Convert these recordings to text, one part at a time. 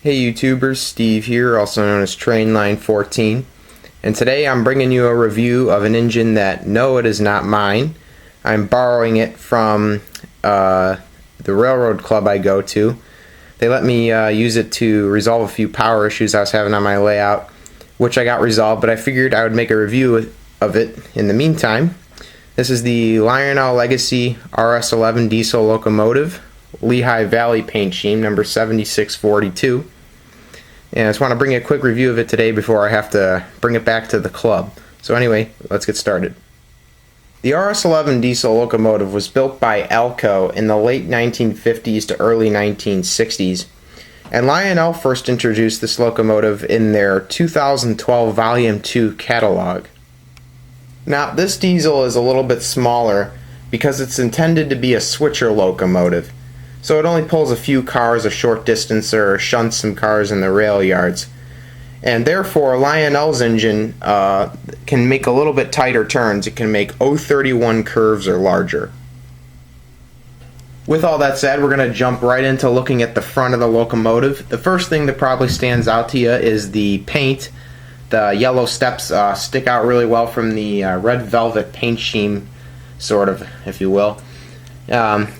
Hey YouTubers, Steve here, also known as Trainline14, and today I'm bringing you a review of an engine that, no, it is not mine. I'm borrowing it from the railroad club I go to. They let me use it to resolve a few power issues I was having on my layout, which I got resolved, but I figured I would make a review of it in the meantime. This is the Lionel Legacy RS-11 diesel locomotive, Lehigh Valley paint scheme, number 7642. And I just want to bring you a quick review of it today before I have to bring it back to the club. So anyway, let's get started. The RS-11 diesel locomotive was built by Alco in the late 1950s to early 1960s. And Lionel first introduced this locomotive in their 2012 Volume 2 catalog. Now, this diesel is a little bit smaller because it's intended to be a switcher locomotive. So it only pulls a few cars a short distance or shunts some cars in the rail yards. And therefore, Lionel's engine can make a little bit tighter turns. It can make 031 curves or larger. With all that said, we're going to jump right into looking at the front of the locomotive. The first thing that probably stands out to you is the paint. The yellow steps stick out really well from the red velvet paint scheme, sort of, if you will.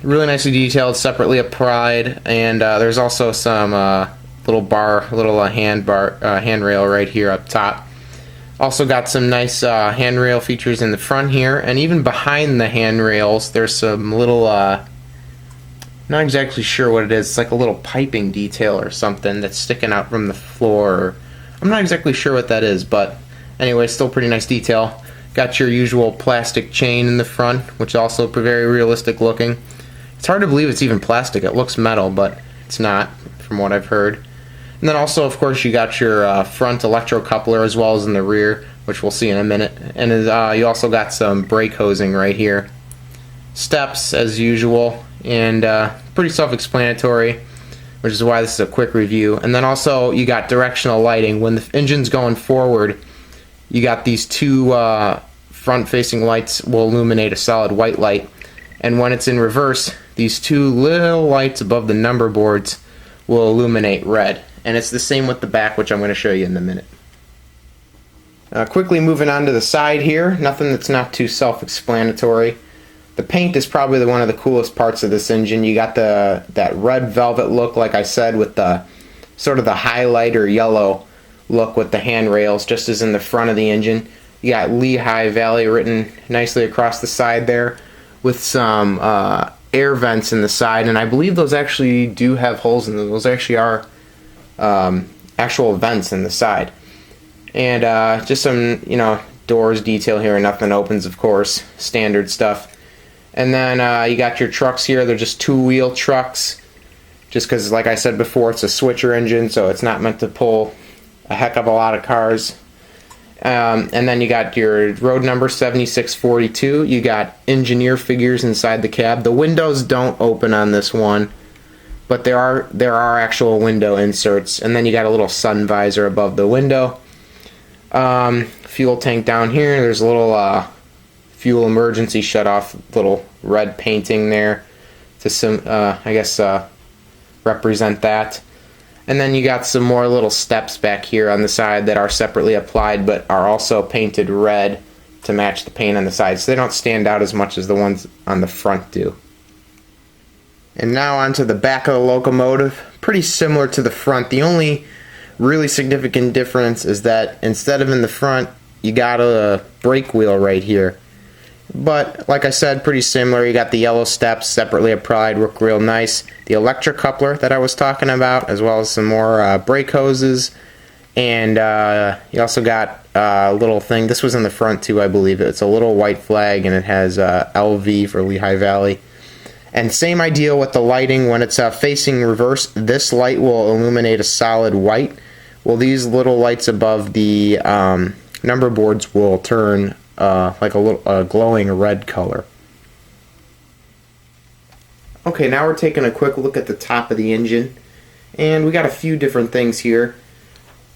Really nicely detailed, separately applied, and there's also some handrail right here up top. Also got some nice handrail features in the front here, and even behind the handrails there's some little, not exactly sure what it is, it's like a little piping detail or something that's sticking out from the floor. I'm not exactly sure what that is, but anyway, still pretty nice detail. Got your usual plastic chain in the front, which is also very realistic looking. It's hard to believe it's even plastic. It looks metal, but it's not, from what I've heard. And then also, of course, you got your front electro coupler as well as in the rear, which we'll see in a minute. And you also got some brake hosing right here. Steps, as usual, and pretty self-explanatory, which is why this is a quick review. And then also, you got directional lighting. When the engine's going forward, you got these two front-facing lights will illuminate a solid white light, and when it's in reverse, these two little lights above the number boards will illuminate red. And it's the same with the back, which I'm going to show you in a minute. Quickly moving on to the side here, nothing that's not too self-explanatory. The paint is probably one of the coolest parts of this engine. You got that red velvet look, like I said, with the sort of the highlighter yellow look with the handrails, just as in the front of the engine. You got Lehigh Valley written nicely across the side there, with some air vents in the side, and I believe those actually do have holes in them. Those actually are actual vents in the side. And just some, doors detail here, and nothing opens, of course, standard stuff. And then you got your trucks here. They're just two-wheel trucks, just because, like I said before, it's a switcher engine, so it's not meant to pull a heck of a lot of cars. And then you got your road number 7642. You got engineer figures inside the cab. The windows don't open on this one, but there are actual window inserts. And then you got a little sun visor above the window. Fuel tank down here. There's a little fuel emergency shutoff, little red painting there to represent that. And then you got some more little steps back here on the side that are separately applied but are also painted red to match the paint on the side, so they don't stand out as much as the ones on the front do. And now onto the back of the locomotive. Pretty similar to the front. The only really significant difference is that instead of in the front, you got a brake wheel right here. But like I said, pretty similar. You got the yellow steps separately applied, look real nice. The electro coupler that I was talking about, as well as some more brake hoses. And you also got a little thing. This was in the front too, I believe. It's a little white flag, and it has LV for Lehigh Valley. And same idea with the lighting. When it's facing reverse, this light will illuminate a solid white. Well, these little lights above the number boards will turn like a little glowing red color. Okay, now we're taking a quick look at the top of the engine, and we got a few different things here.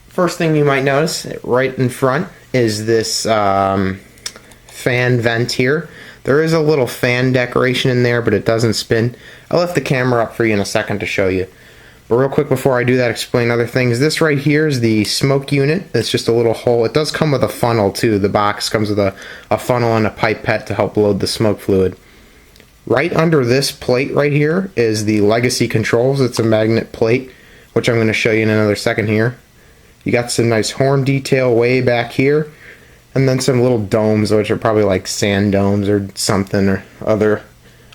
First thing you might notice right in front is this fan vent here. There is a little fan decoration in there, but it doesn't spin. I'll lift the camera up for you in a second to show you. But real quick before I do that, explain other things. This right here is the smoke unit. It's just a little hole. It does come with a funnel too. The box comes with a funnel and a pipette to help load the smoke fluid. Right under this plate right here is the legacy controls. It's a magnet plate, which I'm going to show you in another second here. You got some nice horn detail way back here, and then some little domes, which are probably like sand domes or something or other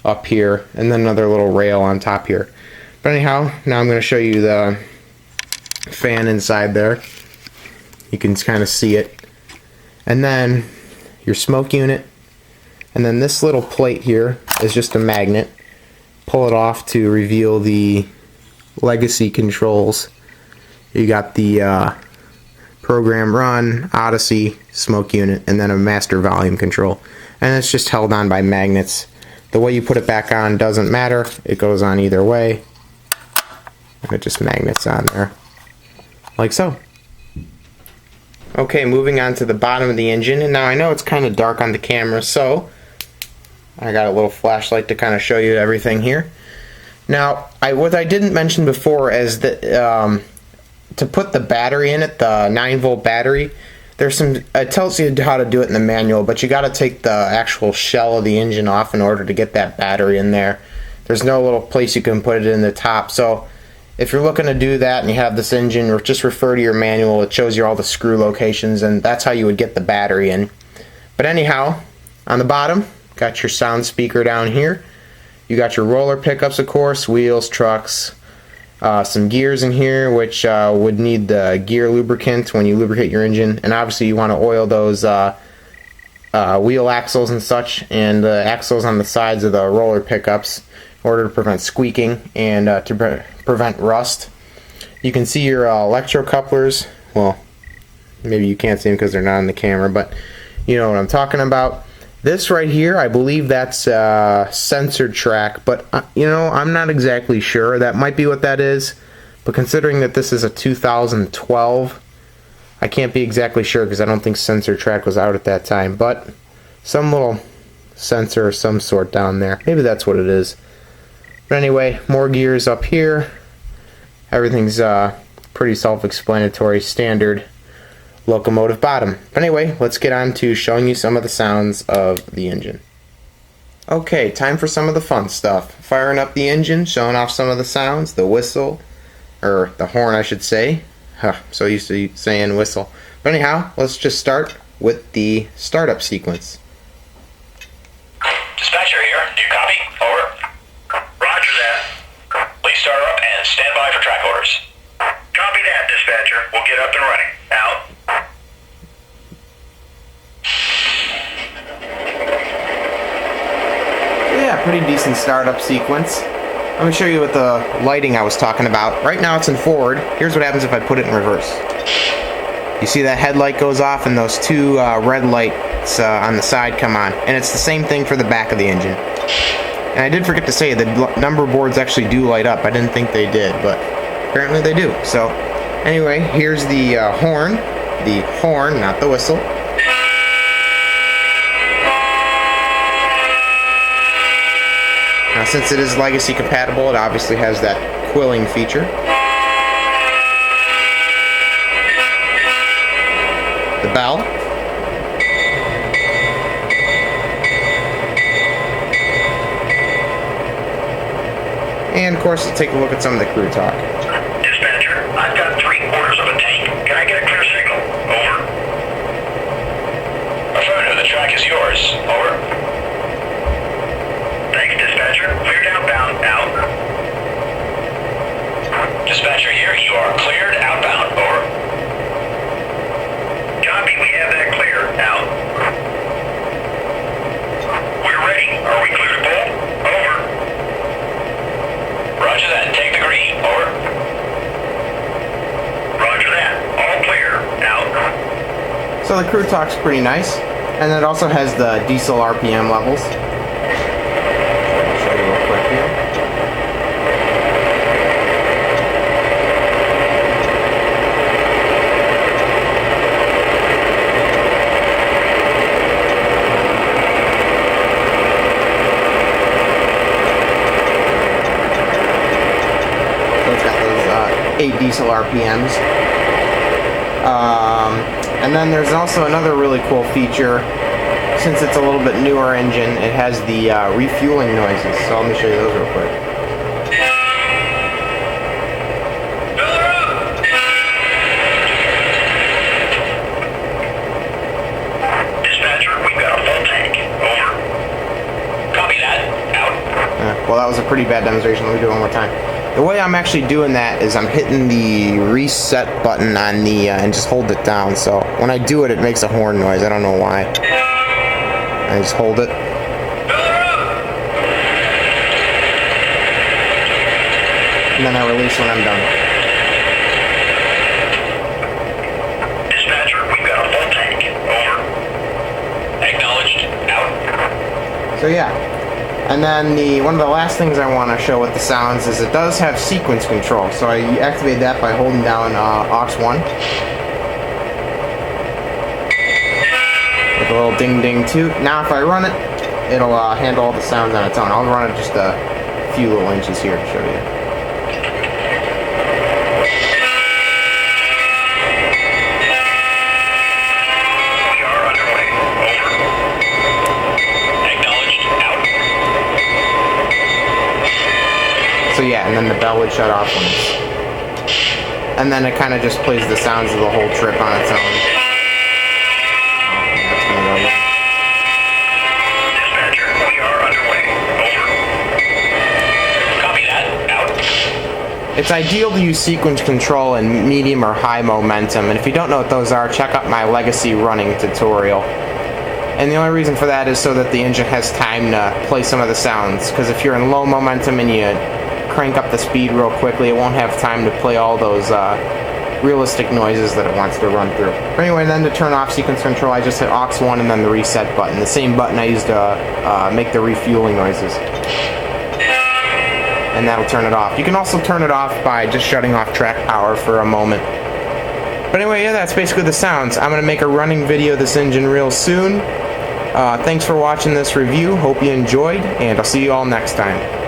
up here, and then another little rail on top here. But anyhow, now I'm going to show you the fan inside there. You can kind of see it. And then your smoke unit. And then this little plate here is just a magnet. Pull it off to reveal the legacy controls. You got the program run, Odyssey, smoke unit, and then a master volume control. And it's just held on by magnets. The way you put it back on doesn't matter. It goes on either way. And it just magnets on there. Like so. Okay, moving on to the bottom of the engine. And now I know it's kind of dark on the camera, so I got a little flashlight to kind of show you everything here. Now, what I didn't mention before is that to put the battery in it, the 9-volt battery, it tells you how to do it in the manual, but you got to take the actual shell of the engine off in order to get that battery in there. There's no little place you can put it in the top, so if you're looking to do that and you have this engine, just refer to your manual. It shows you all the screw locations, and that's how you would get the battery in. But anyhow, on the bottom, got your sound speaker down here. You got your roller pickups, of course, wheels, trucks, some gears in here, which would need the gear lubricant when you lubricate your engine. And obviously you want to oil those wheel axles and such, and the axles on the sides of the roller pickups in order to prevent squeaking and to prevent rust. You can see your electro couplers. Well, maybe you can't see them because they're not on the camera, but you know what I'm talking about. This right here, I believe that's sensor track, but you know, I'm not exactly sure. That might be what that is, but considering that this is a 2012, I can't be exactly sure because I don't think sensor track was out at that time, but some little sensor of some sort down there. Maybe that's what it is. But anyway, more gears up here. Everything's pretty self-explanatory, standard locomotive bottom. But anyway, let's get on to showing you some of the sounds of the engine. Okay, time for some of the fun stuff. Firing up the engine, showing off some of the sounds, the whistle, or the horn I should say. So used to saying whistle. But anyhow, let's just start with the startup sequence. Dispatcher here, do you copy? Over. Roger that. Please start up and stand by for track orders. Copy that, dispatcher. We'll get up and running. Out. Yeah, pretty decent startup sequence. Let me show you what the lighting I was talking about. Right now it's in forward. Here's what happens if I put it in reverse. You see that headlight goes off and those two red lights on the side come on. And it's the same thing for the back of the engine. And I did forget to say the number boards actually do light up. I didn't think they did, but apparently they do. So anyway, here's the horn. The horn, not the whistle. Now, since it is legacy compatible, it obviously has that quilling feature. The bell. And of course, let's take a look at some of the crew talk. Dispatcher, I've got 3/4 of a tank. Can I get a clear signal? Over. Affirmative, the track is yours. Over. Thanks, dispatcher. Cleared outbound. Out. Dispatcher here, you are cleared outbound. Over. Copy, we have that clear. Out. We're ready. Are we clear to pull? Over. Roger that. Take the green. Over. Roger that. All clear. Out. So the crew talk's pretty nice. And it also has the diesel RPM levels. It's got those 8 diesel RPMs. And then there's also another really cool feature. Since it's a little bit newer engine, it has the refueling noises. So let me show you those real quick. Well, that was a pretty bad demonstration. Let me do it one more time. The way I'm actually doing that is I'm hitting the reset button on the and just hold it down. So when I do it, it makes a horn noise. I don't know why. I just hold it. And then I release when I'm done. Dispatcher, we've got a full tank. Over. Acknowledged. Out. So yeah. And then one of the last things I want to show with the sounds is it does have sequence control. So I activate that by holding down aux 1. With a little ding ding toot. Now if I run it, it'll handle all the sounds on its own. I'll run it just a few little inches here to show you. So yeah, and then the bell would shut off when it's... And then it kind of just plays the sounds of the whole trip on its own. Dispatcher, we are underway. Over. Copy that. Out. It's ideal to use sequence control in medium or high momentum, and if you don't know what those are, check out my legacy running tutorial. And the only reason for that is so that the engine has time to play some of the sounds, because if you're in low momentum and you crank up the speed real quickly, it won't have time to play all those realistic noises that it wants to run through. But anyway, then to turn off sequence control, I just hit aux 1 and then the reset button, the same button I used to make the refueling noises. And that'll turn it off. You can also turn it off by just shutting off track power for a moment. But anyway, yeah, that's basically the sounds. I'm going to make a running video of this engine real soon. Thanks for watching this review. Hope you enjoyed, and I'll see you all next time.